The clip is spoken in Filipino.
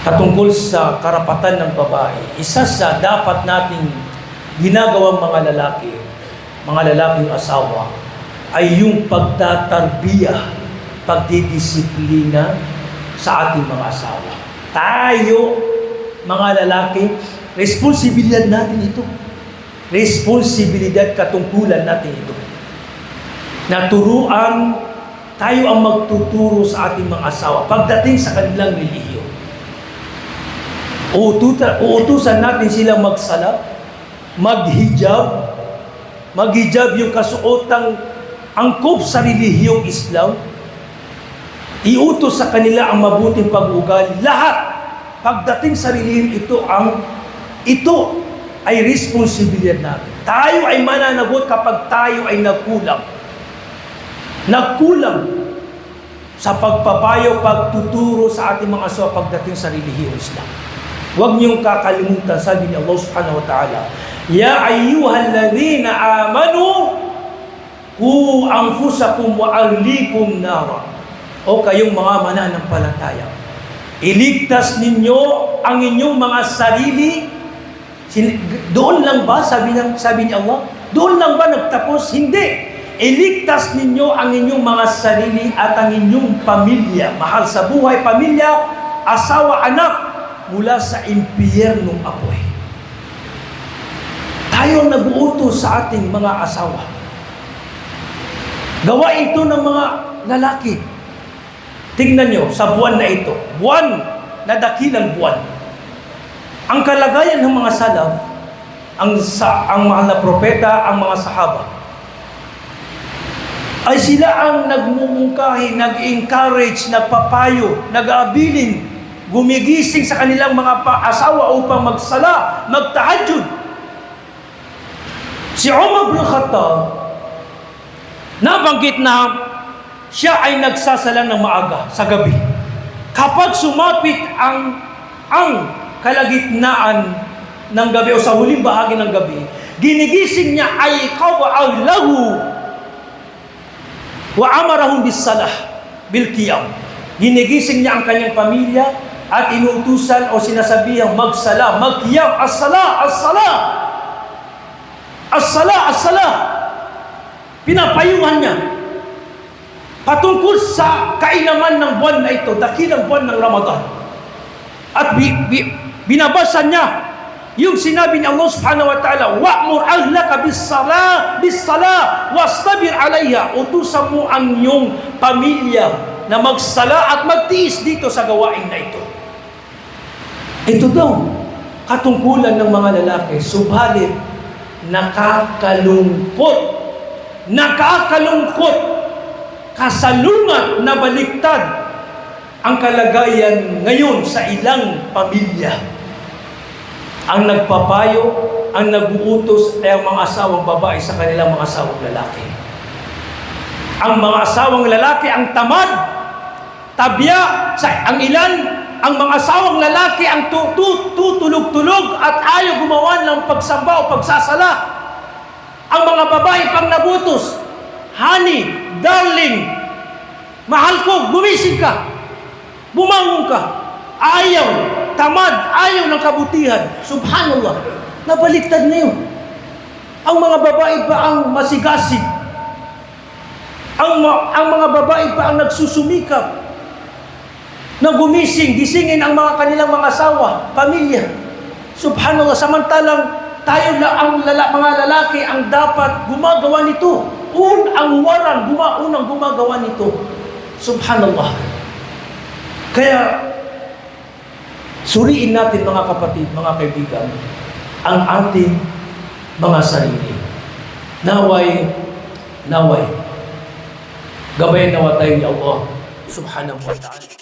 patungkol sa karapatan ng babae. Isa sa dapat nating ginagawang mga lalaking asawa, ay yung pagtatarbiya, pagdidisiplina sa ating mga asawa. Tayo, mga lalaki, responsibilidad natin ito. Responsibilidad, katungkulan natin ito. Naturuan, tayo ang magtuturo sa ating mga asawa pagdating sa kanilang relihiyon. Uutusan natin silang magsala, maghijab yung kasuotang angkop sa relihiyong Islam. Iutos sa kanila ang mabuting pag-ugali. Lahat, pagdating sa relihiyong ito ay responsibilidad natin. Tayo ay mananagot kapag tayo ay nagkulang sa pagpapayo, pagtuturo sa ating mga asawa pagdating sa relihiyong Islam. Huwag niyong kakalimutan, sabi ni Allah subhanahu wa ta'ala, Ya ayyuhalladhina amanu qu anfusakum wa ahlikum nara. O kayong mga mananampalataya, iligtas ninyo ang inyong mga sarili. Doon lang ba, sabi ni Allah? Doon lang ba nagtapos? Hindi. Iligtas ninyo ang inyong mga sarili at ang inyong pamilya. Mahal sa buhay, pamilya, asawa, anak, mula sa impyernong apoy. Tayo nag-uutos sa ating mga asawa. Gawa ito ng mga lalaki. Tingnan nyo, sa buwan na ito, buwan na dakilang buwan, ang kalagayan ng mga salaf, ang mahal na propeta, ang mga sahaba, ay sila ang nagmumungkahi, nag-encourage, nagpapayo, nag-aabilin, gumigising sa kanilang mga asawa upang magsala, magtahajjud. Si Umar bin Khattab, nabanggit na siya ay nagsasalang ng maaga sa gabi. Kapag sumapit ang kalagitnaan ng gabi o sa huling bahagi ng gabi, ginigising niya ay lahu wa amarahum bis-salah bil-qiyam. Ginigising niya ang kanyang pamilya at inuutusan o sinasabihang magsala, magqiyam, as-sala, as-sala, as-sala, as-sala. Pinapayuhan niya patungkol sa kainaman ng buwan na ito, dakilang buwan ng Ramadan. At binabasa niya yung sinabi ni Allah subhanahu wa ta'ala, wa'mur ahlaka bis-sala wastabir alayha. Utusan mo ang iyong pamilya na magsala at magtiis dito sa gawain na ito. Ito daw katungkulan ng mga lalaki, subalit nakakalungkot, kasalungat na baliktad ang kalagayan ngayon sa ilang pamilya. Ang nagpapayo, ang nag-uutos ay ang mga asawang babae sa kanilang mga asawang lalaki. Ang mga asawang lalaki ang tamad, tabya, ang ang mga asawang lalaki ang tutulog-tulog at ayaw gumawa ng pagsamba o pagsasala. Ang mga babae pang nabutos, honey, darling, mahal ko, gumising ka, bumangon ka. Ayaw, tamad, ayaw ng kabutihan. Subhanallah, nabaliktad na yun. Ang mga babae pa ang masigasig. Ang mga babae pa ang nagsusumikap na gisingin ang mga kanilang mga asawa, pamilya. Subhanallah, samantalang tayo ang mga lalaki ang dapat gumagawa nito. Unang gumagawa nito. Subhanallah. Kaya, suriin natin mga kapatid, mga kaibigan, ang ating mga sarili. Naway, gabayan nawa tayo ni Allah subhanahu wa ta'ala.